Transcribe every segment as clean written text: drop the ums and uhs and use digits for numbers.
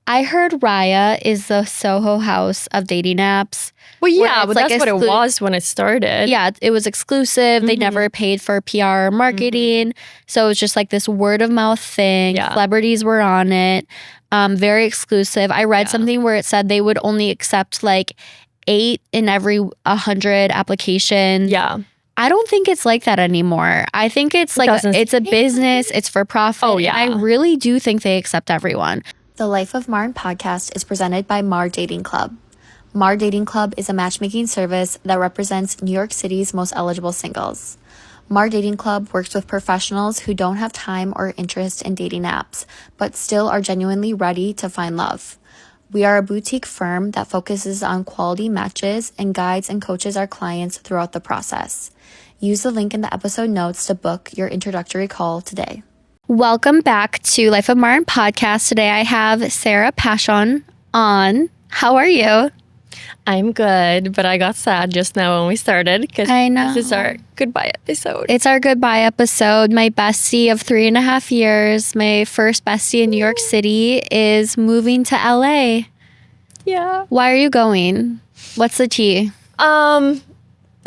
I heard Raya is the Soho House of dating apps. Well, yeah, but that's what it was when it started. Yeah, it was exclusive. They never paid for PR or marketing. So it was just like this word of mouth thing. Yeah. Celebrities were on it. Very exclusive. I read something where it said they would only accept like 8 in every 100 applications. Yeah. I don't think it's like that anymore. I think it's like it's a business. It's for profit. Oh, yeah. And I really do think they accept everyone. The Life of Marin podcast is presented by MAAR Dating Club. MAAR Dating Club is a matchmaking service that represents New York City's most eligible singles. MAAR Dating Club works with professionals who don't have time or interest in dating apps, but still are genuinely ready to find love. We are a boutique firm that focuses on quality matches and guides and coaches our clients throughout the process. Use the link in the episode notes to book your introductory call today. Welcome back to Life of Marin podcast. Today I have Sara Persson on. How are you? I'm good, but I got sad just now when we started because this is our goodbye episode. It's our goodbye episode. My bestie of 3.5 years, my first bestie in New York City, is moving to LA. Yeah. Why are you going? What's the tea?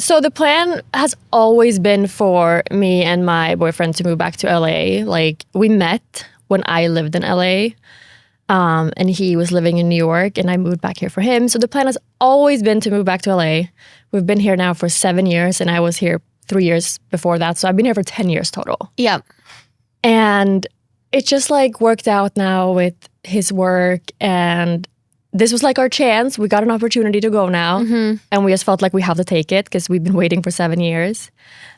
So the plan has always been for me and my boyfriend to move back to LA. Like, we met when I lived in LA. And he was living in New York and I moved back here for him. So the plan has always been to move back to LA. We've been here now for 7 years and I was here 3 years before that. So I've been here for 10 years total. Yep. And it just like worked out now with his work, and this was like our chance. We got an opportunity to go now and we just felt like we have to take it because we've been waiting for 7 years.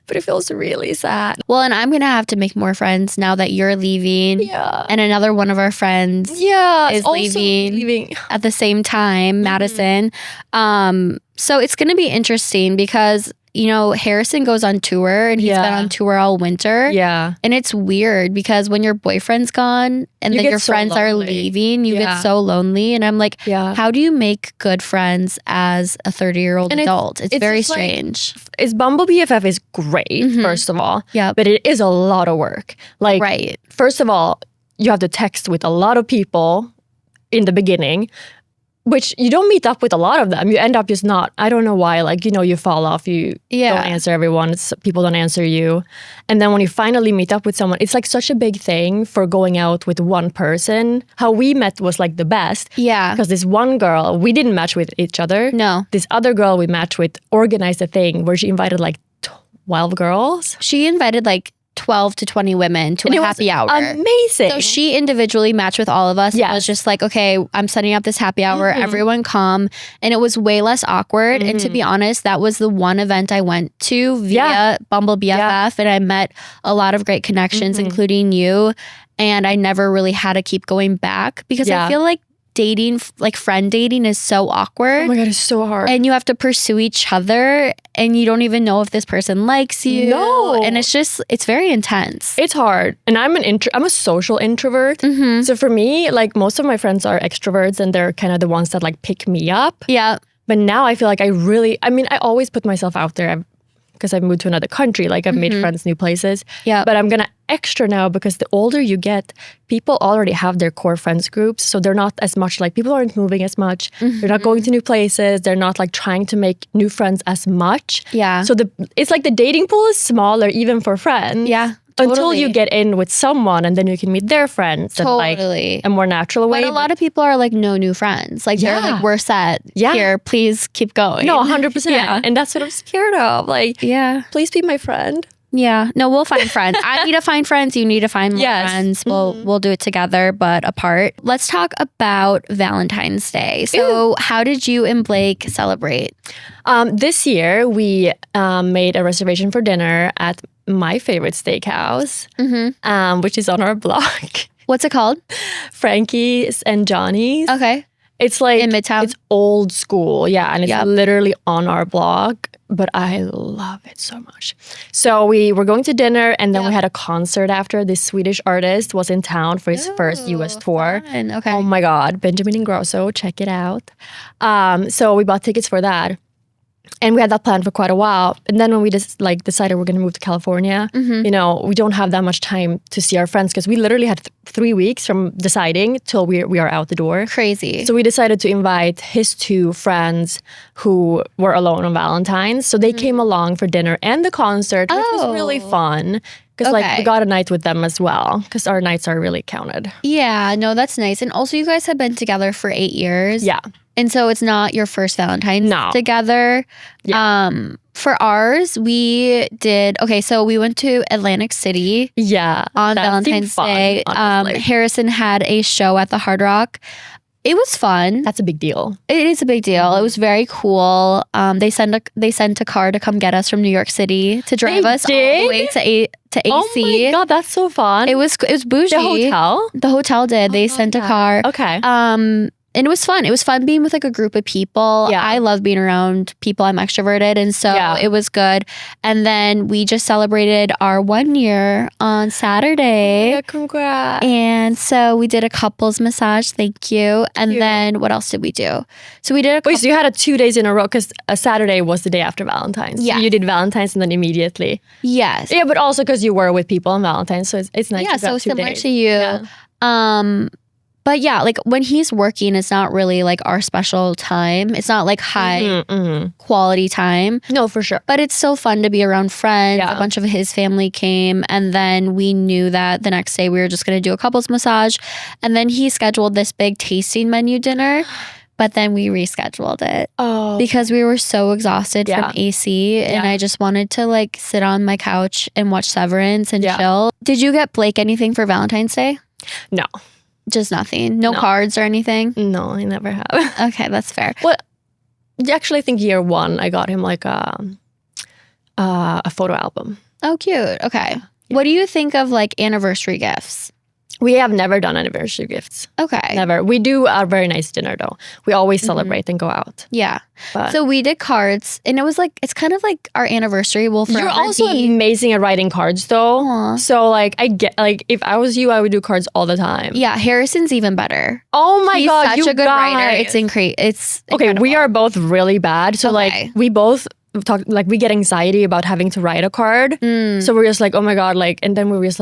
But it feels really sad. Well, and I'm going to have to make more friends now that you're leaving. Yeah. And another one of our friends is leaving at the same time, Madison. So it's going to be interesting because, you know, Harrison goes on tour and he's been on tour all winter. Yeah. And it's weird because when your boyfriend's gone and then your friends are leaving, you get so lonely. And I'm like, how do you make good friends as a 30-year-old adult? It's very strange. It's Bumble BFF is great, first of all. Yeah. But it is a lot of work. Like, first of all, you have to text with a lot of people in the beginning, which you don't meet up with a lot of them. You end up just not, I don't know why, like, you know, you fall off, you don't answer everyone, people don't answer you. And then when you finally meet up with someone, it's like such a big thing for going out with one person. How we met was like the best. Yeah. Because this one girl, we didn't match with each other. No. This other girl we matched with organized a thing where she invited like 12 girls. She invited like 12 to 20 women to a happy hour. Amazing. So she individually matched with all of us. Yeah. It was just like, okay, I'm setting up this happy hour. Everyone come. And it was way less awkward. And to be honest, that was the one event I went to via Bumble BFF. And I met a lot of great connections, including you. And I never really had to keep going back because I feel like dating, like friend dating, is so awkward. Oh my God, it's so hard. And you have to pursue each other and you don't even know if this person likes you. No. And it's very intense. It's hard. And I'm a social introvert. So for me, like, most of my friends are extroverts and they're kind of the ones that like pick me up. Yeah. But now I feel like I always put myself out there because I've moved to another country. Like, I've made friends, new places. Yeah. But I'm gonna extra now because the older you get, people already have their core friends groups. So they're not as much like, people aren't moving as much. They're not going to new places. They're not like trying to make new friends as much. Yeah. So it's like the dating pool is smaller even for friends. Yeah. Until you get in with someone and then you can meet their friends in like a more natural way. But a lot of people are like, no new friends. Like, they're like, we're set here. Please keep going. No, 100%. And that's what I'm scared of. Like, please be my friend. Yeah. No, we'll find friends. I need to find friends. You need to find more friends. We'll do it together, but apart. Let's talk about Valentine's Day. So how did you and Blake celebrate? This year, we made a reservation for dinner at my favorite steakhouse, which is on our block. What's it called? Frankie's and Johnny's. Okay. It's like in Midtown. It's old school, and it's literally on our block. But I love it so much. So we were going to dinner, and then we had a concert after. This Swedish artist was in town for his first US tour. Fun. Okay. Oh my God, Benjamin Ingrosso, check it out. So we bought tickets for that. And we had that plan for quite a while. And then when we just decided we're going to move to California, Mm-hmm. you know, we don't have that much time to see our friends because we literally had 3 weeks from deciding till we are out the door. Crazy. So we decided to invite his 2 friends who were alone on Valentine's. So they came along for dinner and the concert, which was really fun. Because we got a night with them as well. Because our nights are really counted. Yeah, no, that's nice. And also you guys have been together for 8 years. Yeah. And so it's not your first Valentine's No. together. Yeah. For ours, we did, so we went to Atlantic City. Yeah. On that Valentine's seemed fun, Day. honestly. Harrison had a show at the Hard Rock. It was fun. That's a big deal. It is a big deal. It was very cool. They sent a car to come get us from New York City to drive us all the way to AC. Oh my God, that's so fun. It was bougie. The hotel? The hotel did. They sent a car. Okay. And it was fun. It was fun being with a group of people. Yeah. I love being around people. I'm extroverted. And so it was good. And then we just celebrated our 1 year on Saturday. Yeah, congrats. And so we did a couples massage. Thank you. And then what else did we do? So we did Wait, so you had 2 days in a row because a Saturday was the day after Valentine's. Yeah. So you did Valentine's and then immediately. Yes. Yeah, but also because you were with people on Valentine's. So it's nice. Yeah, you got so 2 similar days. to you. Yeah. But yeah, when he's working, it's not really our special time. It's not high quality time. No, for sure. But it's so fun to be around friends. Yeah. A bunch of his family came. And then we knew that the next day we were just going to do a couples massage. And then he scheduled this big tasting menu dinner. But then we rescheduled it. Oh. Because we were so exhausted from AC. And I just wanted to sit on my couch and watch Severance and chill. Did you get Blake anything for Valentine's Day? No. Just nothing? No cards or anything? No, I never have. Okay, that's fair. Well, actually, I think year 1, I got him a photo album. Oh, cute. Okay. What do you think of anniversary gifts? We have never done anniversary gifts. Okay. Never. We do a very nice dinner though. We always celebrate and go out. Yeah. But So we did cards and it was it's kind of our anniversary will forever you're also be. amazing at writing cards though. Aw. So I get if I was you, I would do cards all the time. Yeah, Harrison's even better. Oh my He's God, such you a good guys. writer. It's okay. Okay, we are both really bad. So Okay. we both talk we get anxiety about having to write a card. So we're just oh my God, and then we're just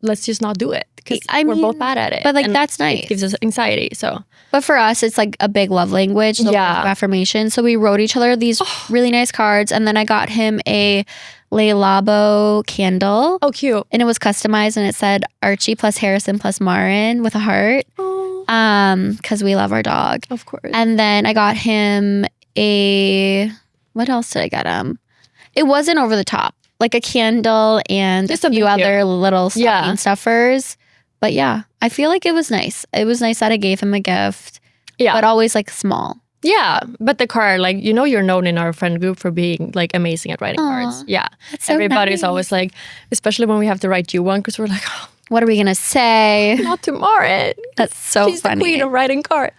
let's just not do it because we're both bad at it. But and that's nice. It gives us anxiety. So But for us, it's a big love language, the words of affirmation. So we wrote each other these really nice cards, and then I got him a Le Labo candle. oh, cute. And it was customized, and it said Archie plus Harrison plus Marin with a heart. Oh, Because we love our dog. of course. And then I got him what else did I get him? It wasn't over the top. A candle and Just a few something other little stocking Yeah. stuffers. But yeah, I feel it was nice. It was nice that I gave him a gift, Yeah. but always small. Yeah, but the card, you're known in our friend group for being amazing at writing cards. Yeah, That's so everybody's nice. always especially when we have to write you one, because we're oh, What are we gonna say? not tomorrow. That's so She's funny. the queen of writing cards.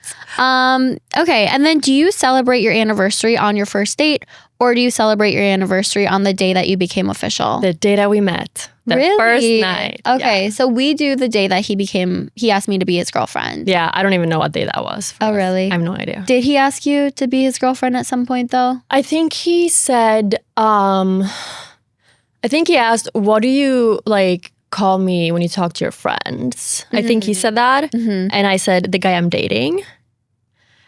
Okay, and then do you celebrate your anniversary on your first date, or do you celebrate your anniversary on the day that you became official? The day that we met, the Really? first night. Okay, so we do the day that he asked me to be his girlfriend. Yeah, I don't even know what day that was. for Oh, us. really? I have no idea. Did he ask you to be his girlfriend at some point though? I think he said, I think he asked, what do you call me when you talk to your friends? I think he said that. And I said, the guy I'm dating.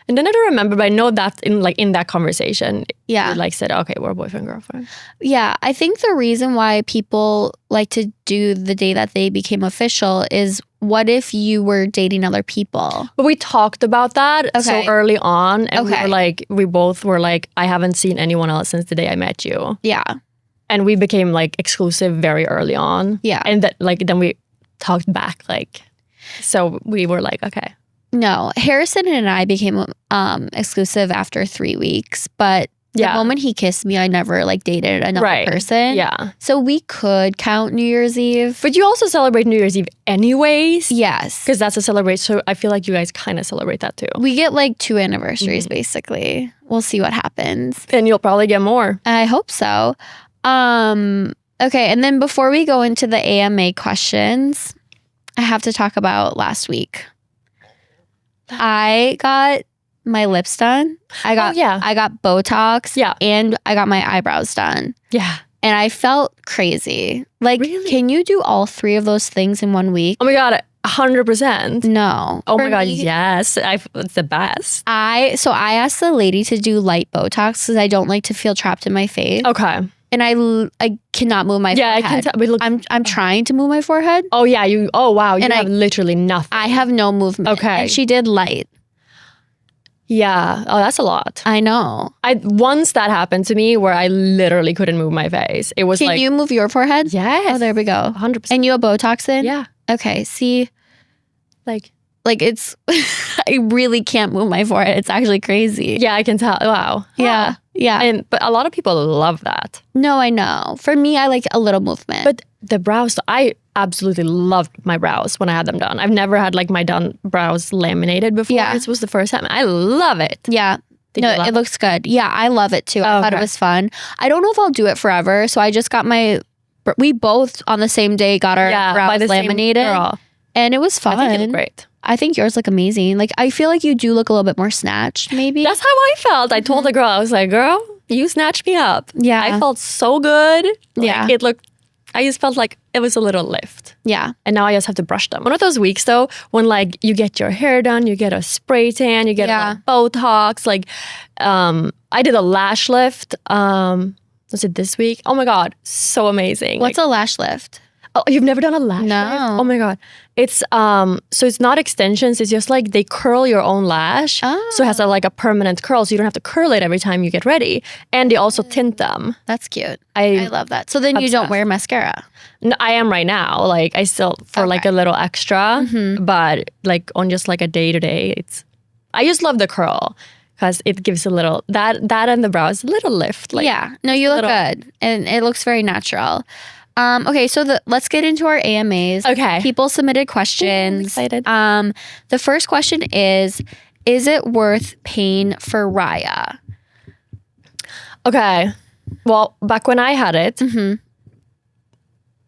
And then I don't remember, but I know that in that conversation, Yeah. he said, okay, we're boyfriend, girlfriend. Yeah, I think the reason why people like to do the day that they became official is what if you were dating other people? But we talked about that so Okay. early on. And Okay. we both were I haven't seen anyone else since the day I met you. Yeah. And we became exclusive very early on. Yeah. And that then we talked back so we were okay. No, Harrison and I became exclusive after 3 weeks, but the Yeah. moment he kissed me, I never dated another Right. person. Yeah. So we could count New Year's Eve. But you also celebrate New Year's Eve anyways. Yes. Because that's a celebration. So I feel you guys kind of celebrate that too. We get 2 anniversaries basically. We'll see what happens. And you'll probably get more. I hope so. Okay, and then before we go into the AMA questions, I have to talk about last week. I got my lips done. I got Botox. Yeah. And I got my eyebrows done. Yeah. And I felt crazy. Like, really? Can you do all 3 of those things in 1 week? Oh my God, 100%. No. Oh my God, yes. It's the best. I asked the lady to do light Botox because I don't like to feel trapped in my face. Okay. And I cannot move my forehead. I can tell. But look, I'm trying to move my forehead. oh yeah, oh wow, you have literally nothing. I have no movement. Okay. And she did light. Yeah. Oh, that's a lot. I know. Once that happened to me where I literally couldn't move my face. It was Can you move your forehead? Yes. Oh, there we go. 100%. And you have Botox in? Yeah. Okay. See, like it's, I really can't move my forehead. It's actually crazy. Yeah, I can tell. Wow. Yeah. Yeah. But a lot of people love that. No, I know. For me, I like a little movement. But the brows, I absolutely loved my brows when I had them done. I've never had like my brows laminated before. Yeah. This was the first time. I love it. Yeah. It looks good. Yeah, I love it too. I thought it was fun. I don't know if I'll do it forever. So I just got we both on the same day got our brows laminated. And it was fun. I think it looked great. I think yours look amazing. Like, I feel like you do look a little bit more snatched, maybe. That's how I felt. I told the girl, I was like, girl, you snatched me up. Yeah. I felt so good. Yeah. I just felt like it was a little lift. Yeah. And now I just have to brush them. One of those weeks though, when like you get your hair done, you get a spray tan, you get a Botox. Like, I did a lash lift. Was it this week? Oh my God. So amazing. What's a lash lift? Oh, you've never done a lash No. lift? Oh my God. It's so it's not extensions, it's just like they curl your own lash. Oh. So it has a permanent curl, so you don't have to curl it every time you get ready. And they also tint them. That's cute. I love that. So then you don't wear mascara? No, I am right now. Like I still for like a little extra, but like on just like a day-to-day, I just love the curl. Because it gives a little, that and the brows, a little lift. Like, yeah. No, you look good. And it looks very natural. Okay, so let's get into our AMAs. Okay. People submitted questions. I'm excited. The first question is it worth paying for Raya? Okay. Well, back when I had it,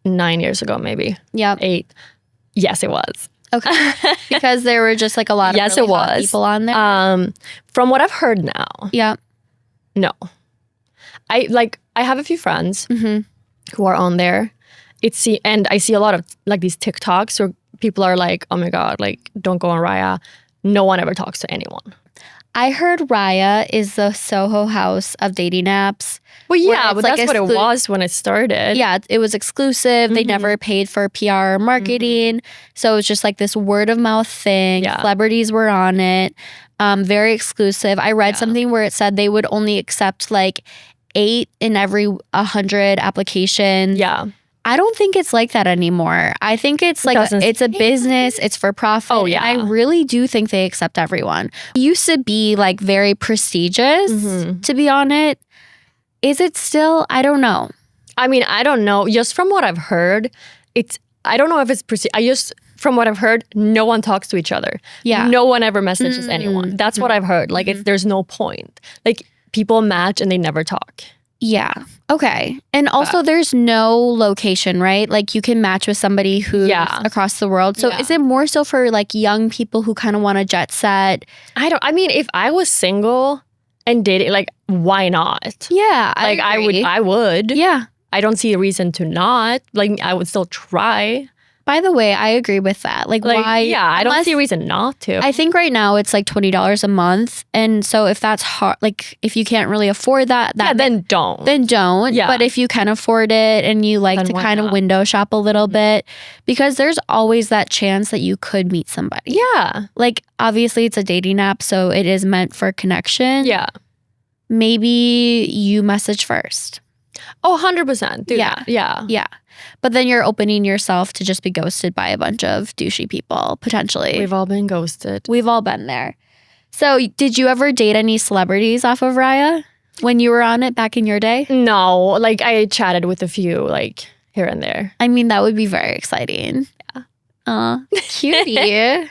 9 years ago maybe. Yeah. 8. Yes, it was. Okay. Because there were just like a lot of really hot people on there. From what I've heard now. Yeah. No. I have a few friends who are on there. And I see a lot of like these TikToks where people are like, oh my God, like don't go on Raya. No one ever talks to anyone. I heard Raya is the Soho House of dating apps. Well, yeah, but that's what it was when it started. Yeah, it was exclusive. They never paid for PR or marketing. So it was just like this word of mouth thing. Yeah. Celebrities were on it. Very exclusive. I read something where it said they would only accept like 8 in every 100 applications. Yeah. I don't think it's like that anymore. I think it's like it's a business. It's for profit. Oh yeah. And I really do think they accept everyone. It used to be like very prestigious to be on it. Is it still? I don't know. I mean, I don't know. Just from what I've heard, I don't know if it's from what I've heard, no one talks to each other. Yeah. No one ever messages anyone. That's what I've heard. Like there's no point. Like people match and they never talk. Yeah. Okay. And also there's no location, right? Like you can match with somebody who's across the world. So is it more so for like young people who kind of want a jet set? I mean, if I was single and dating, like why not? Yeah. I would. Yeah. I don't see a reason to not. Like I would still try. By the way, I agree with that. Like why? Yeah, I don't see a reason not to. I think right now it's like $20 a month. And so if that's hard, like if you can't really afford that then don't. Then don't. Yeah. But if you can afford it and you like to kind of window shop a little bit, because there's always that chance that you could meet somebody. Yeah. Like obviously it's a dating app, so it is meant for connection. Yeah. Maybe you message first. Oh, 100%. Yeah. Yeah. Yeah. But then you're opening yourself to just be ghosted by a bunch of douchey people, potentially. We've all been ghosted. We've all been there. So did you ever date any celebrities off of Raya when you were on it back in your day? No. Like I chatted with a few like here and there. I mean, that would be very exciting. Yeah. Cutie.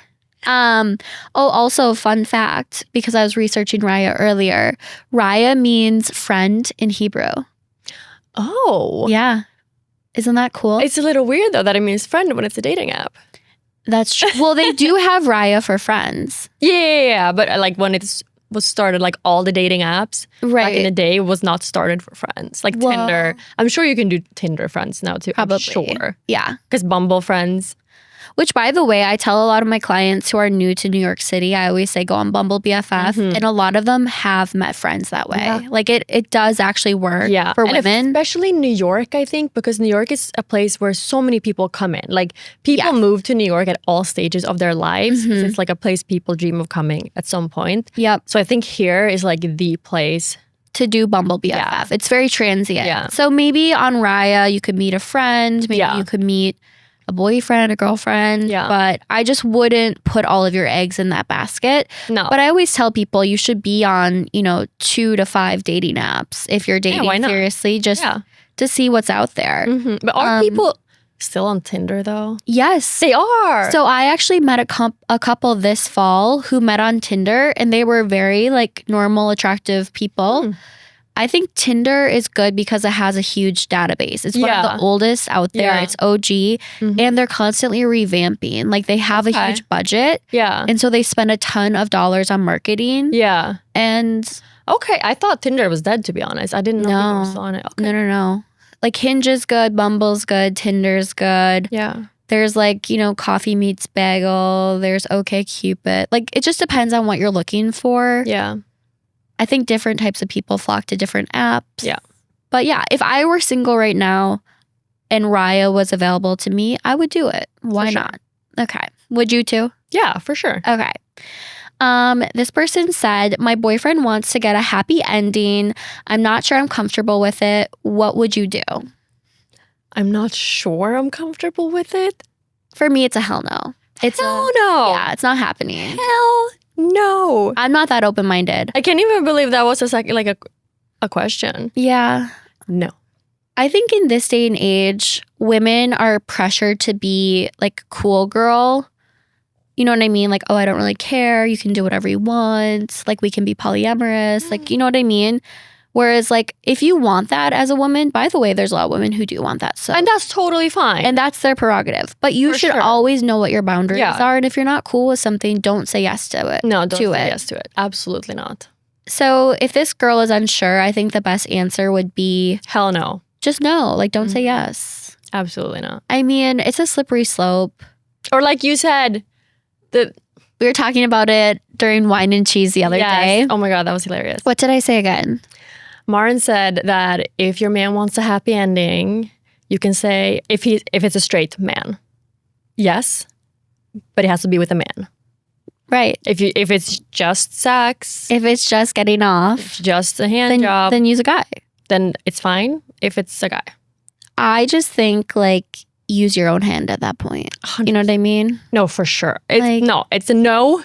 Also fun fact, because I was researching Raya earlier, Raya means friend in Hebrew. Oh. Yeah. Isn't that cool? It's a little weird though that it means friend when it's a dating app. That's true. Well, they do have Raya for friends. Yeah, but like when it's was started, like all the dating apps back in the day was not started for friends. Like Tinder. I'm sure you can do Tinder friends now too. Probably. I'm sure. Yeah. Because Bumble friends. Which, by the way, I tell a lot of my clients who are new to New York City, I always say go on Bumble BFF. And a lot of them have met friends that way. Yeah. Like it does actually work for women. Especially in New York, I think, because New York is a place where so many people come in. Like people move to New York at all stages of their lives. It's like a place people dream of coming at some point. Yep. So I think here is like the place to do Bumble BFF. Yeah. It's very transient. Yeah. So maybe on Raya, you could meet a friend. Maybe you could meet a boyfriend, a girlfriend. Yeah. But I just wouldn't put all of your eggs in that basket. No. But I always tell people you should be on, 2 to 5 dating apps if you're dating seriously, just to see what's out there. But are people still on Tinder though? Yes. They are. So I actually met a couple this fall who met on Tinder, and they were very like normal, attractive people. I think Tinder is good because it has a huge database. It's one of the oldest out there. It's OG. And they're constantly revamping. Like they have a huge budget. Yeah. And so they spend a ton of dollars on marketing. Yeah. And okay, I thought Tinder was dead, to be honest. I didn't know people were still on it. Okay. No. Like Hinge is good, Bumble's good, Tinder's good. Yeah. There's like, Coffee Meets Bagel. There's OkCupid. Like it just depends on what you're looking for. Yeah. I think different types of people flock to different apps. Yeah. But yeah, if I were single right now and Raya was available to me, I would do it. Why not? Okay. Would you too? Yeah, for sure. Okay. This person said, my boyfriend wants to get a happy ending. I'm not sure I'm comfortable with it. What would you do? I'm not sure I'm comfortable with it. For me, it's a hell no. It's hell no. Yeah, it's not happening. Hell no. I'm not that open-minded. I can't even believe that was a question. Yeah. No. I think in this day and age, women are pressured to be like cool girl. You know what I mean? Like, oh, I don't really care. You can do whatever you want. Like, we can be polyamorous. Like, you know what I mean? Whereas, like, if you want that as a woman, by the way, there's a lot of women who do want that. So, and that's totally fine. And that's their prerogative. But you should always know what your boundaries are. And if you're not cool with something, don't say yes to it. No, don't say yes to it. Absolutely not. So if this girl is unsure, I think the best answer would be... hell no. Just no. Like, don't say yes. Absolutely not. I mean, it's a slippery slope. Or like you said... we were talking about it during Wine and Cheese the other day. Oh my God, that was hilarious. What did I say again? Marin said that if your man wants a happy ending, you can say, if it's a straight man, yes, but it has to be with a man. Right. If it's just sex. If it's just getting off. If it's just a hand job. Then use a guy. Then it's fine if it's a guy. I just think like use your own hand at that point. 100%. You know what I mean? No, for sure. It's a no.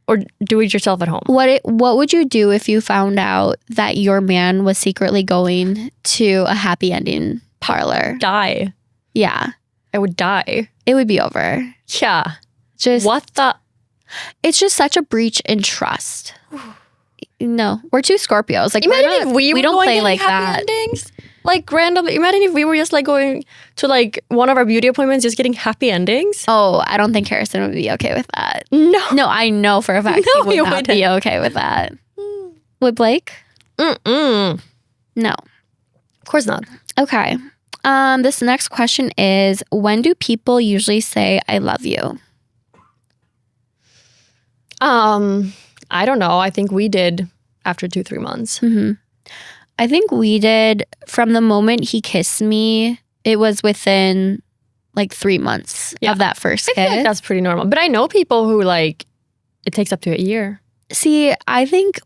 Or do it yourself at home. What would you do if you found out that your man was secretly going to a happy ending parlor? Die. Yeah. I would die. It would be over. Yeah. What the? It's just such a breach in trust. No, we're two Scorpios. Like, imagine if we don't play like that. Endings. Like randomly, imagine if we were just like going to like one of our beauty appointments, just getting happy endings. Oh, I don't think Harrison would be okay with that. No, I know for a fact he would not be okay with that. Would Blake? No, of course not. Okay. This next question is: when do people usually say "I love you"? I don't know. I think we did after 2-3 months. Mm-hmm. I think we did from the moment he kissed me. It was within like 3 months of that first kiss. I feel like that's pretty normal. But I know people who like, it takes up to a year. See, I think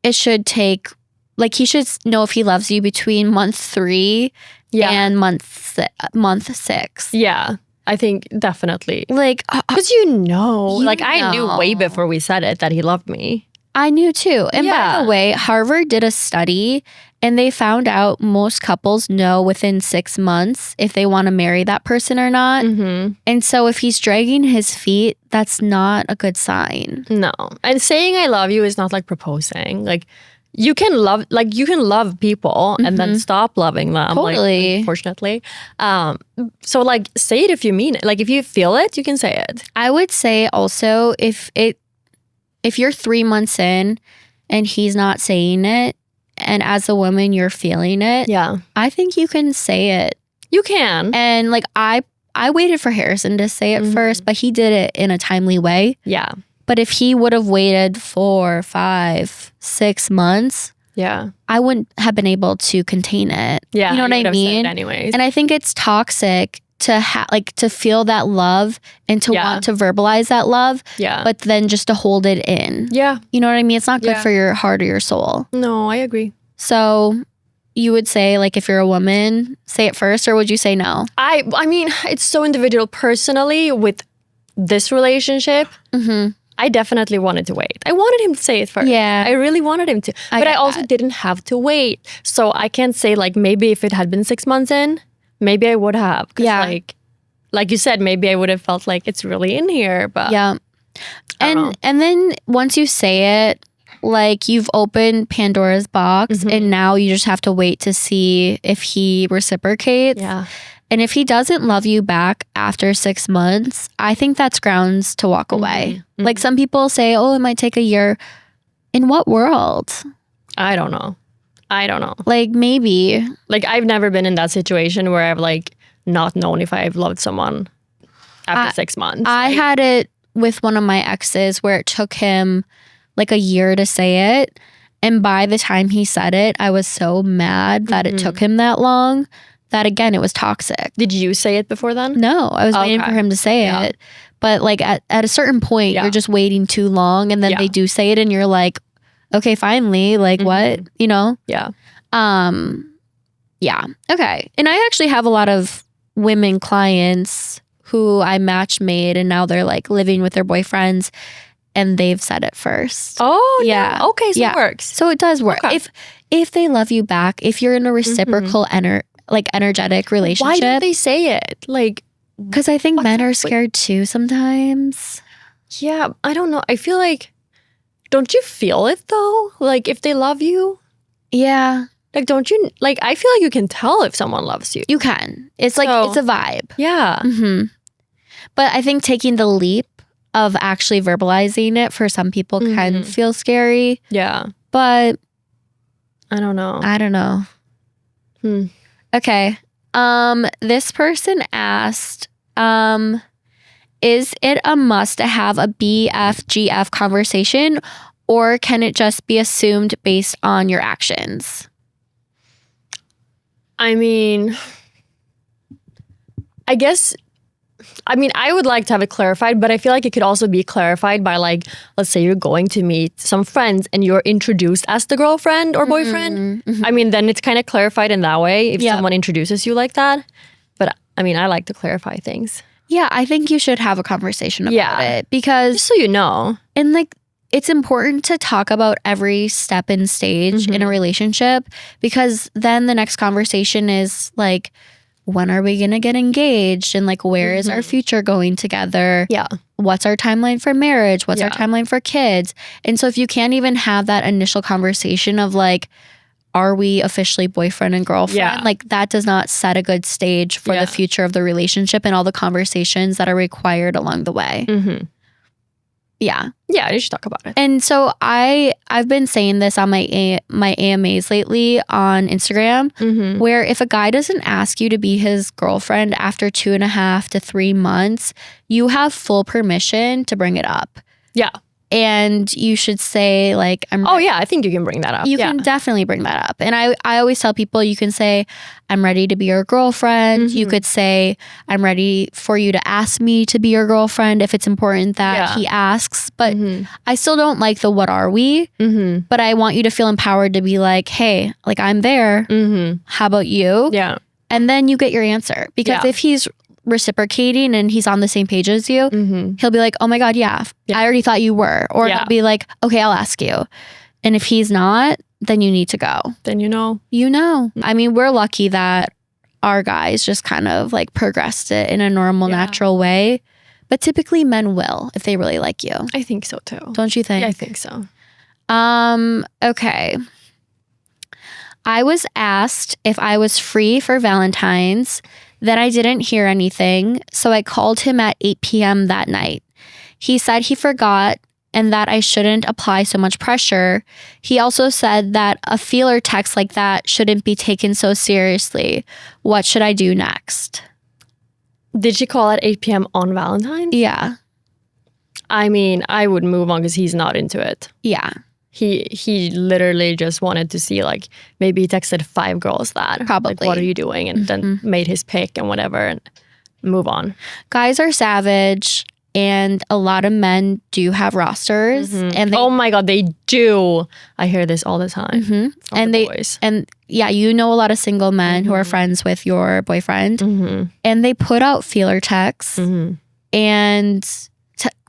it should take, like he should know if he loves you between month 3 and month 6. Yeah. I think definitely. Like, because I knew way before we said it that he loved me. I knew too. And by the way, Harvard did a study and they found out most couples know within 6 months if they want to marry that person or not. Mm-hmm. And so if he's dragging his feet, that's not a good sign. No. And saying I love you is not like proposing. Like you can love people and then stop loving them. Totally. Like, unfortunately. So like say it if you mean it. Like if you feel it, you can say it. I would say also if you're 3 months in and he's not saying it, and as a woman you're feeling it, I think you can say it. You can. And like I waited for Harrison to say it first, but he did it in a timely way. Yeah. But if he would have waited 4, 5, 6 months, I wouldn't have been able to contain it. Yeah, you know what I mean? Anyways. And I think it's toxic to to feel that love and to want to verbalize that love, but then just to hold it in. Yeah. You know what I mean? It's not good for your heart or your soul. No, I agree. So you would say, like, if you're a woman, say it first, or would you say no? I mean, it's so individual. Personally, with this relationship, I definitely wanted to wait. I wanted him to say it first. Yeah. I really wanted him to. But I also didn't have to wait. So I can't say, like, maybe if it had been 6 months in, maybe I would have. Yeah. Like you said, maybe I would have felt like it's really in here. But and then once you say it, like, you've opened Pandora's box, and now you just have to wait to see if he reciprocates. Yeah. And if he doesn't love you back after 6 months, I think that's grounds to walk away. Like, some people say, oh, it might take a year. In what world? I don't know. Like, maybe. Like, I've never been in that situation where I've, like, not known if I've loved someone after 6 months. I had it with one of my exes where it took him like a year to say it. And by the time he said it, I was so mad that it took him that long that, again, it was toxic. Did you say it before then? No, I was waiting for him to say it. But like at a certain point, you're just waiting too long, and then they do say it and you're like, okay, finally, like what? You know? Yeah. Yeah. Okay. And I actually have a lot of women clients who I match made, and now they're like living with their boyfriends, and they've said it first. Oh, yeah. No. Okay, so it works. So it does work. Okay. If they love you back, if you're in a reciprocal energetic relationship. Why don't they say it? Like, because I think men are scared too sometimes. Yeah, I don't know. I feel like, don't you feel it though? Like, if they love you? Yeah. Like, don't you, like, I feel like you can tell if someone loves you. You can. It's like, it's a vibe. Yeah. But I think taking the leap of actually verbalizing it for some people can feel scary. Yeah. But I don't know. Okay. This person asked, is it a must to have a BFGF conversation, or can it just be assumed based on your actions? I mean, I would like to have it clarified, but I feel like it could also be clarified by, like, let's say you're going to meet some friends and you're introduced as the girlfriend or boyfriend. I mean, then it's kind of clarified in that way if someone introduces you like that. But I mean, I like to clarify things. Yeah, I think you should have a conversation about it, because just so you know. And like, it's important to talk about every step and stage in a relationship, because then the next conversation is like, when are we going to get engaged? And like, where is our future going together? Yeah. What's our timeline for marriage? What's our timeline for kids? And so if you can't even have that initial conversation of like, are we officially boyfriend and girlfriend? Like, that does not set a good stage for the future of the relationship and all the conversations that are required along the way. Yeah. Yeah, you should talk about it. And so I've been saying this on my AMAs lately on Instagram, where if a guy doesn't ask you to be his girlfriend after 2.5 to 3 months, you have full permission to bring it up. Yeah. And you should say, like, I think you can bring that up. You can definitely bring that up. And I always tell people, you can say, I'm ready to be your girlfriend. You could say, I'm ready for you to ask me to be your girlfriend if it's important that he asks. But I still don't like the what are we? But I want you to feel empowered to be like, hey, like, I'm there. How about you? Yeah. And then you get your answer. Because if he's reciprocating and he's on the same page as you, he'll be like, oh my God, I already thought you were. Or he'll be like, okay, I'll ask you. And if he's not, then you need to go. Then you know. I mean, we're lucky that our guys just kind of like progressed it in a normal, natural way. But typically men will if they really like you. I think so too. Don't you think? Yeah, I think so. Okay. I was asked if I was free for Valentine's. Then I didn't hear anything, so I called him at 8 p.m. that night. He said he forgot and that I shouldn't apply so much pressure. He also said that a feeler text like that shouldn't be taken so seriously. What should I do next? Did she call at 8 p.m. on Valentine's? Yeah. I mean, I would move on because he's not into it. Yeah. He literally just wanted to see, like, maybe he texted 5 girls that. Probably. Like, what are you doing? And then made his pick and whatever and move on. Guys are savage, and a lot of men do have rosters. And oh my God, they do. I hear this all the time. And boys. You know a lot of single men who are friends with your boyfriend, and they put out feeler texts. And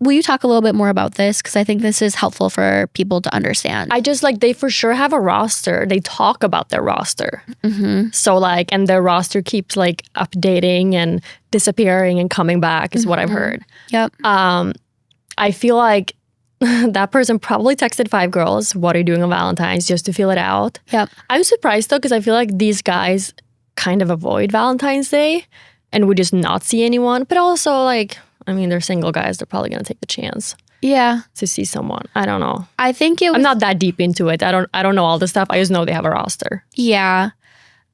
will you talk a little bit more about this? Because I think this is helpful for people to understand. I just like, they for sure have a roster. They talk about their roster. So like, and their roster keeps like updating and disappearing and coming back is what I've heard. Yep. I feel like that person probably texted 5 girls, what are you doing on Valentine's, just to feel it out. Yep. I'm surprised though, because I feel like these guys kind of avoid Valentine's Day and would just not see anyone. But also like, I mean, they're single guys. They're probably going to take the chance. Yeah. To see someone. I don't know. I think I'm not that deep into it. I don't know all the stuff. I just know they have a roster. Yeah.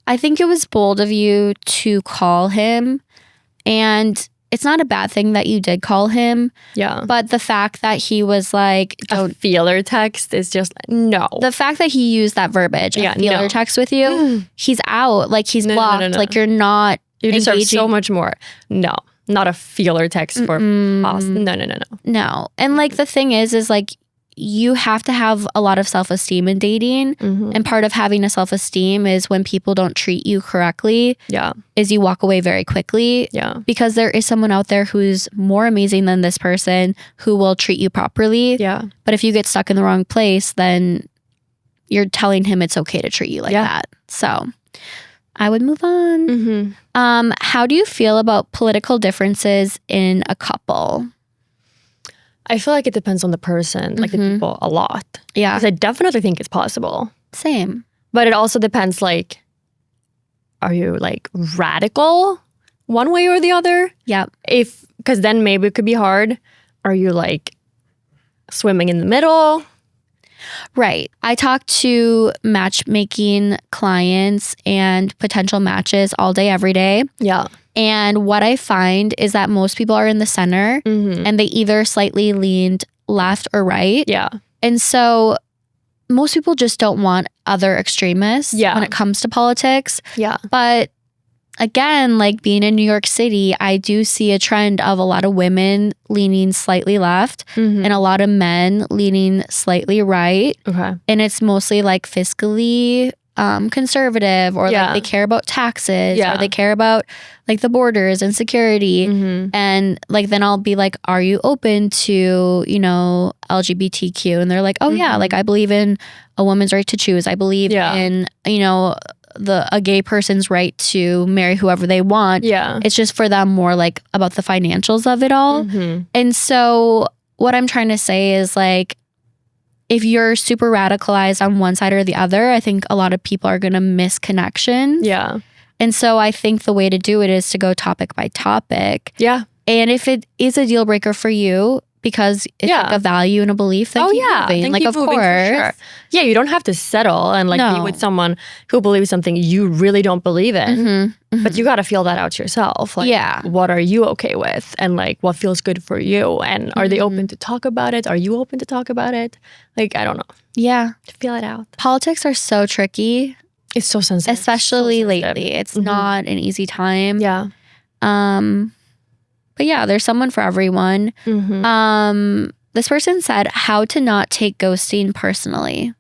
I think it was bold of you to call him. And it's not a bad thing that you did call him. Yeah. But the fact that he was like... A feeler text is just... No. The fact that he used that verbiage, a feeler text with you, he's out. Like, he's blocked. No. Like, you're not You deserve so much more. No. Not a feeler text for No. No. And like the thing is like you have to have a lot of self-esteem in dating. And part of having a self-esteem is when people don't treat you correctly. Yeah. Is you walk away very quickly. Yeah. Because there is someone out there who's more amazing than this person who will treat you properly. Yeah. But if you get stuck in the wrong place, then you're telling him it's okay to treat you like that. So I would move on. How do you feel about political differences in a couple? I feel like it depends on the person, like the people, a lot. Yeah. Because I definitely think it's possible. Same. But it also depends, like, are you like radical one way or the other? Yeah. Because then maybe it could be hard. Are you like swimming in the middle? Right. I talk to matchmaking clients and potential matches all day, every day. Yeah. And what I find is that most people are in the center and they either slightly leaned left or right. Yeah. And so most people just don't want other extremists when it comes to politics. Yeah. But again, like being in New York City, I do see a trend of a lot of women leaning slightly left and a lot of men leaning slightly right. Okay. And it's mostly like fiscally conservative or like they care about taxes or they care about like the borders and security. And like then I'll be like, are you open to, you know, LGBTQ? And they're like, oh yeah, like I believe in a woman's right to choose. I believe in, you know, a gay person's right to marry whoever they want. Yeah. It's just for them more like about the financials of it all. And so what I'm trying to say is like, if you're super radicalized on one side or the other, I think a lot of people are going to miss connections. Yeah. And so I think the way to do it is to go topic by topic. Yeah. And if it is a deal breaker for you, because it's like a value and a belief, then keep moving. Then like, keep of moving, course. for sure. Yeah, you don't have to settle and like be with someone who believes something you really don't believe in. But you got to feel that out yourself. Like, what are you okay with? And like, what feels good for you? And are they open to talk about it? Are you open to talk about it? Like, I don't know. Yeah. Feel it out. Politics are so tricky. It's so sensitive. Especially lately. It's not an easy time. Yeah. But yeah, there's someone for everyone. This person said how to not take ghosting personally.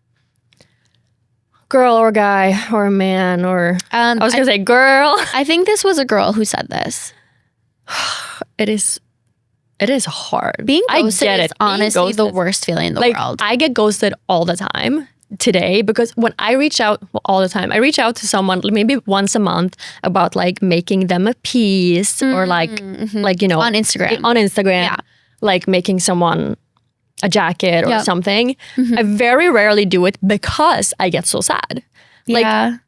Girl or guy or a man or... I was going to say girl. I think this was a girl who said this. It is hard. Being ghosted is honestly the worst feeling in the world. I get ghosted all the time today because when I reach out all the time, I reach out to someone maybe once a month about like making them a piece or like you know, on Instagram, like making someone a jacket or something. I very rarely do it because I get so sad. Like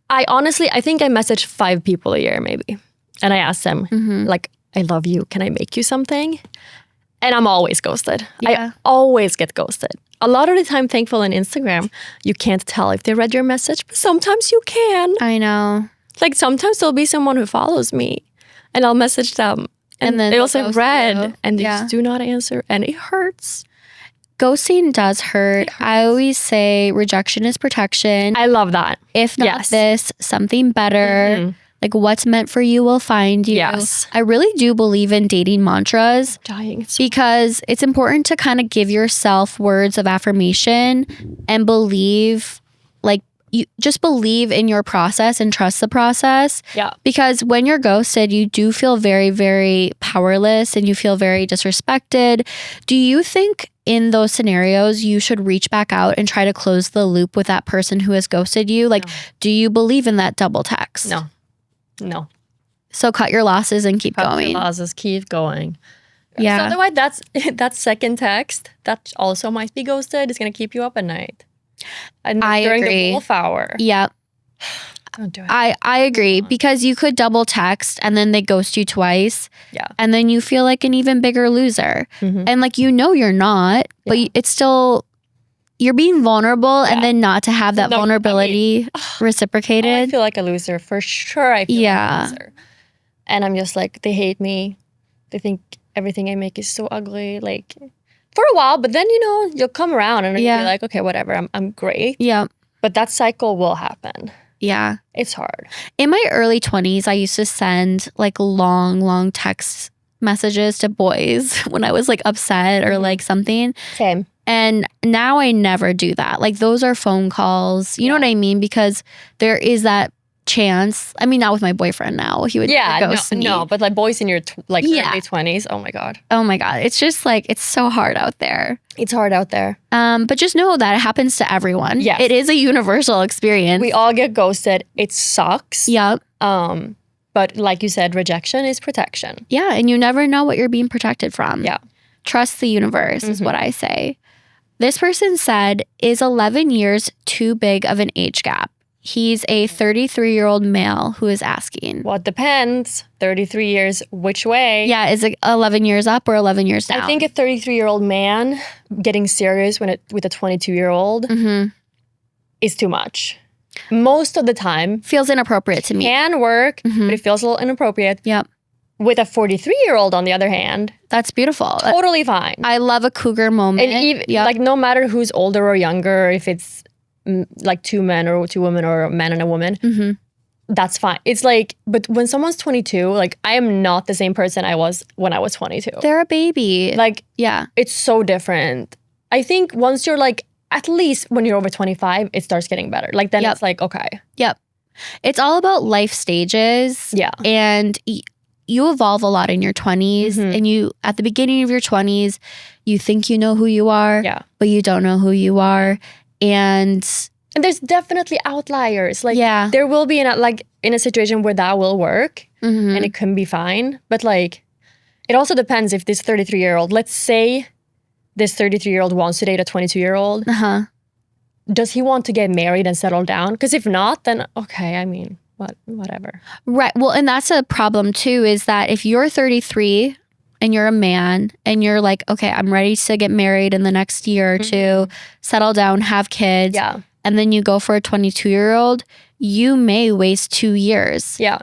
I think I message 5 people a year maybe, and I ask them like, I love you, can I make you something? And I'm always ghosted. Yeah. I always get ghosted. A lot of the time, thankful on Instagram, you can't tell if they read your message, but sometimes you can. I know. Like sometimes there'll be someone who follows me and I'll message them and then they they'll also ghost read you. and they just do not answer and it hurts. Ghosting does hurt. I always say rejection is protection. I love that. If not this, something better. Like what's meant for you will find you. Yes. I really do believe in dating mantras. Because it's important to kind of give yourself words of affirmation and believe, like you just believe in your process and trust the process. Yeah. Because when you're ghosted, you do feel very, very powerless and you feel very disrespected. Do you think in those scenarios, you should reach back out and try to close the loop with that person who has ghosted you? Like, do you believe in that double text? No. So cut your losses and keep going. Cut your losses, keep going. Yeah. So otherwise, that second text that also might be ghosted is going to keep you up at night. And during agree. the wolf hour. Yep. Don't do it. I agree because you could double text and then they ghost you twice. Yeah. And then you feel like an even bigger loser. And like, you're not, but it's still, you're being vulnerable and then not to have that vulnerability reciprocated. I feel like a loser for sure. I feel like a loser. And I'm just like, they hate me. They think everything I make is so ugly. Like for a while, but then, you'll come around and you'll be like, okay, whatever. I'm great. Yeah. But that cycle will happen. Yeah. It's hard. In my early 20s, I used to send like long text messages to boys when I was like upset or like something. Same. And now I never do that. Like those are phone calls. You know what I mean? Because there is that chance. I mean, not with my boyfriend now. He would ghost me. No, but like boys in your early 20s. Oh my God. Oh my God. It's just like, it's so hard out there. It's hard out there. But just know that it happens to everyone. Yes. It is a universal experience. We all get ghosted. It sucks. Yep. But like you said, rejection is protection. Yeah. And you never know what you're being protected from. Yeah. Trust the universe is what I say. This person said, is 11 years too big of an age gap? He's a 33-year-old male who is asking. Well, it depends. 33 years, which way? Yeah, is it 11 years up or 11 years down? I think a 33-year-old man getting serious with a 22-year-old is too much. Most of the time. Feels inappropriate to me. Can work, but it feels a little inappropriate. Yep. With a 43-year-old, on the other hand, that's beautiful. Totally fine. I love a cougar moment. And even, like no matter who's older or younger, if it's like two men or two women or a man and a woman, that's fine. It's like, but when someone's 22, like I am not the same person I was when I was 22. They're a baby. Like, it's so different. I think once you're like, at least when you're over 25, it starts getting better. Like then it's like, okay. Yep. It's all about life stages. Yeah. And you evolve a lot in your 20s and you, at the beginning of your 20s, you think you know who you are, but you don't know who you are. And there's definitely outliers. Like there will be in a situation where that will work and it can be fine. But like, it also depends if this 33-year-old, let's say this 33-year-old wants to date a 22-year-old. Does he want to get married and settle down? Because if not, then okay, I mean, whatever. Right. Well, and that's a problem too, is that if you're 33 and you're a man and you're like, okay, I'm ready to get married in the next year or two, settle down, have kids. Yeah. And then you go for a 22-year-old, you may waste 2 years. Yeah.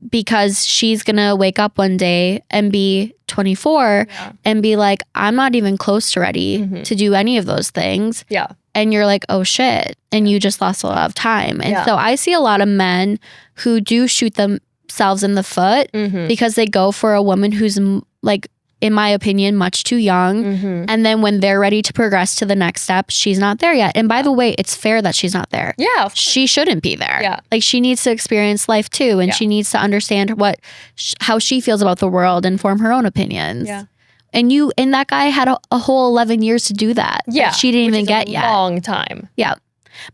Because she's going to wake up one day and be 24 and be like, I'm not even close to ready to do any of those things. Yeah. And you're like, oh shit. And you just lost a lot of time. And so I see a lot of men who do shoot themselves in the foot because they go for a woman who's like, in my opinion, much too young. And then when they're ready to progress to the next step, she's not there yet. And by the way, it's fair that she's not there. Yeah. She shouldn't be there. Yeah. Like she needs to experience life too. And she needs to understand how she feels about the world and form her own opinions. Yeah. And that guy had a whole 11 years to do that. Yeah. That she didn't even get yet. Long time. Yeah.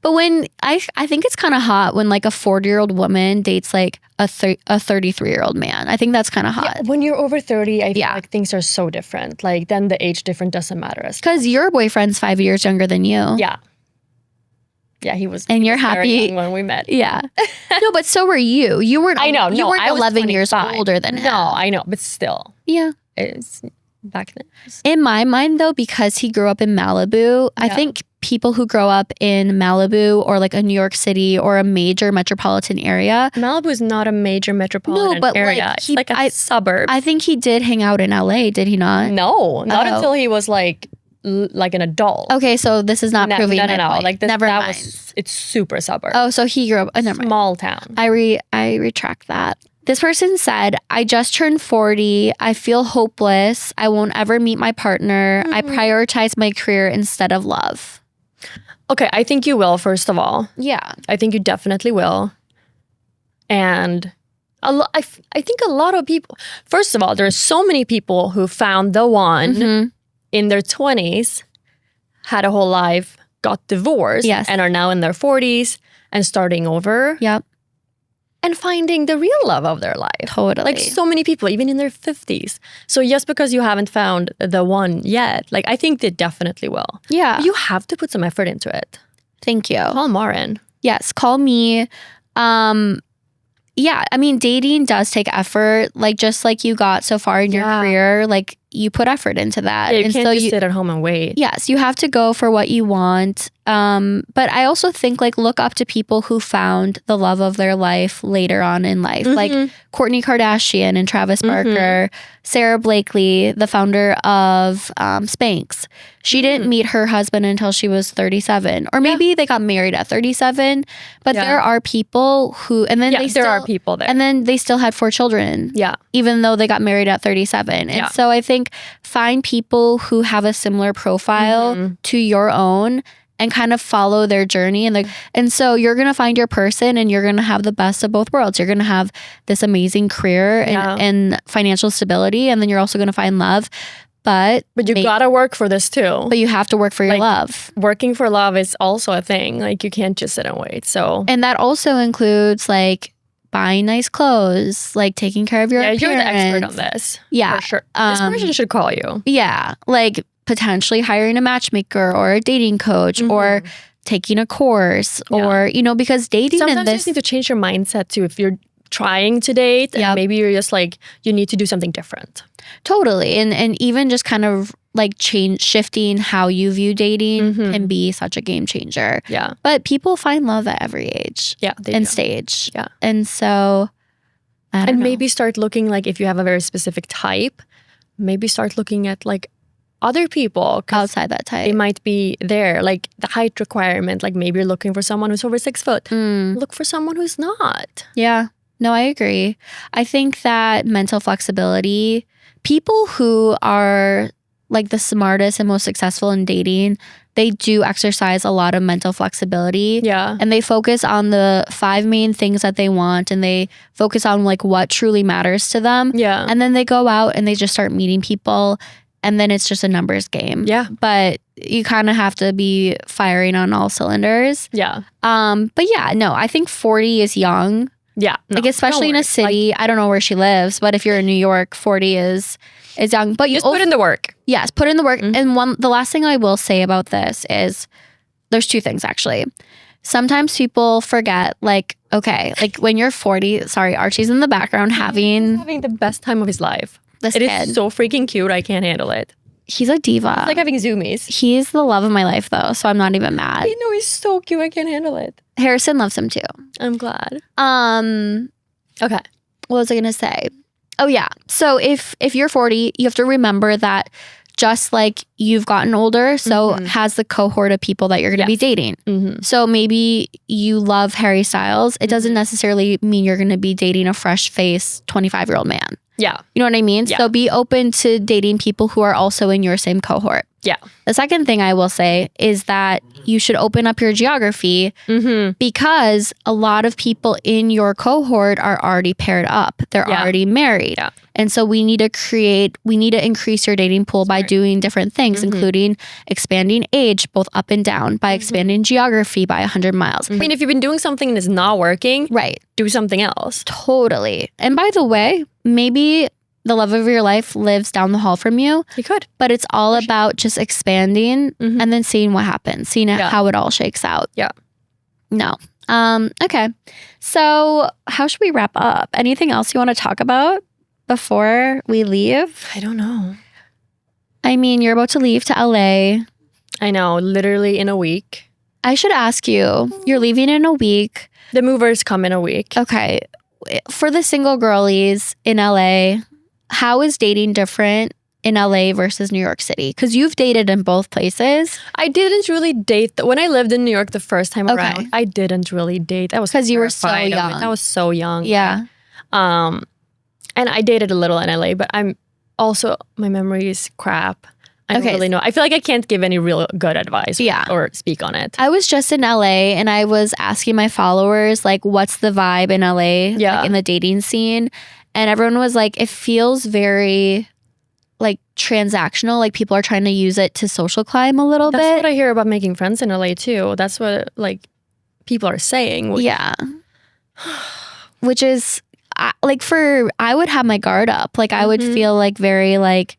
But when I think it's kind of hot when like a 40-year-old woman dates like a 33-year-old man. I think that's kind of hot. Yeah, when you're over 30, I feel like things are so different. Like then the age difference doesn't matter as much. Because your boyfriend's 5 years younger than you. Yeah. Yeah, he was. And he you're was happy very young when we met. Yeah. No, but so were you. You weren't. I know. You weren't I was 11 years 25. older than him. No, I know, but still. Yeah. back then. In my mind, though, because he grew up in Malibu, I think people who grow up in Malibu or like a New York City or a major metropolitan area. Malibu is not a major metropolitan area. Like, it's like a suburb. I think he did hang out in LA, did he not? No, not until he was like an adult. Okay, so this is not proving my point. Like this, never mind. It's super suburb. Oh, so he grew up in small town. I retract that. This person said, I just turned 40. I feel hopeless. I won't ever meet my partner. I prioritize my career instead of love. Okay, I think you will, first of all. Yeah. I think you definitely will. And I think a lot of people, first of all, there's so many people who found the one in their 20s, had a whole life, got divorced, and are now in their 40s and starting over. Yep. And finding the real love of their life. Totally. Like so many people, even in their 50s. So just because you haven't found the one yet, like I think they definitely will. Yeah. But you have to put some effort into it. Thank you. Call Marin. Yes, call me. Yeah, I mean, dating does take effort. Like just like you got so far in your career, like you put effort into that. Yeah, you can't just sit at home and wait. Yes, you have to go for what you want. But I also think like look up to people who found the love of their life later on in life. Like Kourtney Kardashian and Travis Barker, Sarah Blakely, the founder of Spanx. She didn't meet her husband until she was 37. Or maybe they got married at 37. But there are people who, and then there are people there. And then they still had 4 children. Yeah. Even though they got married at 37. And so I think find people who have a similar profile to your own and kind of follow their journey. And so you're going to find your person and you're going to have the best of both worlds. You're going to have this amazing career and financial stability. And then you're also going to find love. But you gotta work for this too. But you have to work for your love. Working for love is also a thing. Like you can't just sit and wait. So and that also includes like buying nice clothes, like taking care of your appearance. You're the expert on this. Yeah, for sure. This person should call you. Yeah, like potentially hiring a matchmaker or a dating coach or taking a course or because dating sometimes and you just need to change your mindset too. If you're trying to date, and maybe you're just like you need to do something different. Totally. And even just kind of like shifting how you view dating can be such a game changer. Yeah. But people find love at every age and stage. Yeah. And so, I don't know. Maybe start looking like if you have a very specific type, maybe start looking at like other people. Outside that type. They might be there. Like the height requirement, like maybe you're looking for someone who's over 6 foot. Look for someone who's not. Yeah. No, I agree. I think that mental flexibility, people who are like the smartest and most successful in dating, they do exercise a lot of mental flexibility. Yeah. And they focus on the 5 main things that they want and they focus on like what truly matters to them. Yeah. And then they go out and they just start meeting people and then it's just a numbers game. Yeah. But you kind of have to be firing on all cylinders. Yeah. But yeah, no, I think 40 is young. Yeah. Like especially in a city, I don't know where she lives, but if you're in New York, 40 is young. But you just put in the work. Yes, put in the work. And the last thing I will say about this is there's 2 things actually. Sometimes people forget like, okay, like when you're 40, sorry, Archie's in the background having the best time of his life. This kid is so freaking cute. I can't handle it. He's a diva. It's like having zoomies. He's the love of my life though, so I'm not even mad. I know, he's so cute. I can't handle it. Harrison loves him too. I'm glad. Okay. What was I gonna say? Oh yeah. So if you're 40, you have to remember that just like you've gotten older, so has the cohort of people that you're going to be dating. So maybe you love Harry Styles. It doesn't necessarily mean you're going to be dating a fresh-faced 25-year-old man. Yeah. You know what I mean? Yeah. So be open to dating people who are also in your same cohort. Yeah. The second thing I will say is that you should open up your geography because a lot of people in your cohort are already paired up. They're already married. Yeah. And so we need to increase your dating pool by doing different things, including expanding age, both up and down, by expanding geography by 100 miles. I mean, if you've been doing something and it's not working, Right. do something else. Totally. And by the way, maybe the love of your life lives down the hall from you. You could. But it's all about just expanding and then seeing what happens, seeing how it all shakes out. Yeah. No. Okay. So how should we wrap up? Anything else you want to talk about before we leave? I don't know. I mean, you're about to leave to LA. I know, literally in a week. I should ask you, you're leaving in a week. The movers come in a week. Okay. For the single girlies in LA, how is dating different in LA versus New York City? Because you've dated in both places. I didn't really date. When I lived in New York the first time around, I didn't really date. I was because you were so young. I was so young. Yeah. And I dated a little in LA, but I'm also, my memory is crap. I don't really know. I feel like I can't give any real good advice or speak on it. I was just in LA and I was asking my followers, like, what's the vibe in LA, like in the dating scene? And everyone was like, it feels very like transactional. Like people are trying to use it to social climb a little bit. That's what I hear about making friends in LA too. That's what like people are saying. Yeah. Which is like I would have my guard up. Like I would feel like very like,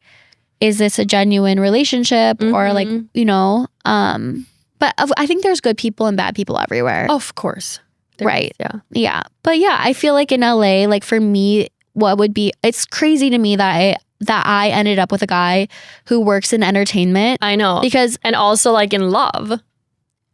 is this a genuine relationship or like, you know, but I think there's good people and bad people everywhere. Of course. Right. Yeah. But yeah, I feel like in LA, like for me, it's crazy to me that I ended up with a guy who works in entertainment. I know. And also like in love.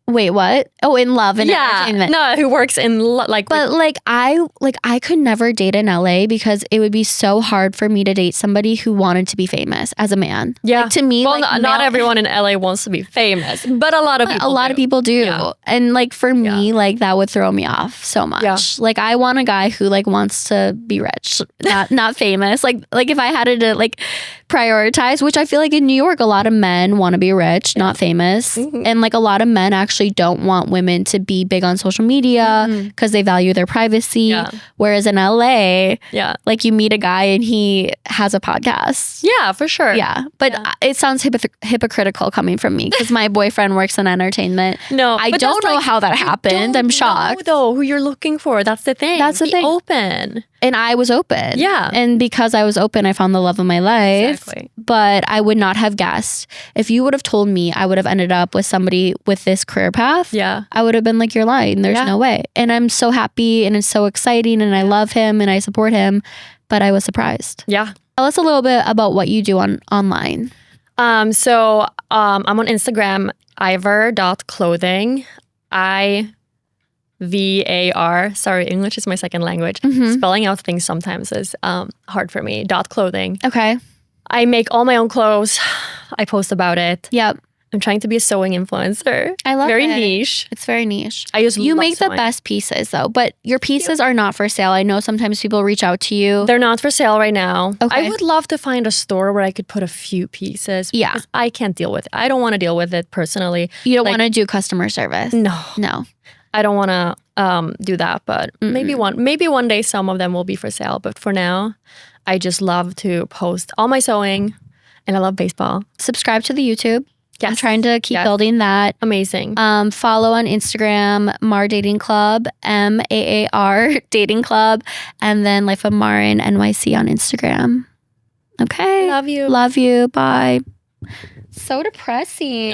Wait, what? Oh, in love and entertainment. No, who works in But I could never date in LA because it would be so hard for me to date somebody who wanted to be famous as a man. Yeah. Like, to me, well, not everyone in LA wants to be famous, but a lot of people do. Yeah. And like for me, like that would throw me off so much. Yeah. Like I want a guy who like wants to be rich, not famous. Like if I had to like prioritize, which I feel like in New York, a lot of men want to be rich, not famous. And like a lot of men actually don't want women to be big on social media because they value their privacy. Yeah. Whereas in LA, like you meet a guy and he has a podcast. Yeah, for sure. Yeah. But it sounds hypocritical coming from me because my boyfriend works in entertainment. No, I don't know how that happened. I'm shocked. Though who you're looking for. That's the thing. That's the thing. Open. And I was open. Yeah. And because I was open, I found the love of my life. Exactly. But I would not have guessed. If you would have told me I would have ended up with somebody with this career path, I would have been like, you're lying. There's no way. And I'm so happy and it's so exciting and I love him and I support him. But I was surprised. Yeah. Tell us a little bit about what you do online. So I'm on Instagram, ivor.clothing. VAR. Sorry, English is my second language. Spelling out things sometimes is hard for me. .clothing. Okay. I make all my own clothes. I post about it. Yep. I'm trying to be a sewing influencer. I love it. Very niche. It's very niche. You make sewing. The best pieces though, but your pieces are not for sale. I know sometimes people reach out to you. They're not for sale right now. Okay. I would love to find a store where I could put a few pieces. Yeah. Because I can't deal with it. I don't want to deal with it personally. You don't want to do customer service? No. I don't want to do that, but maybe one day some of them will be for sale. But for now, I just love to post all my sewing and I love baseball. Subscribe to the YouTube. Yes. I'm trying to keep building that. Amazing. Follow on Instagram, MAAR Dating Club, MAAR Dating Club, and then Life of Marin NYC on Instagram. Okay. Love you. Love you. Bye. So depressing.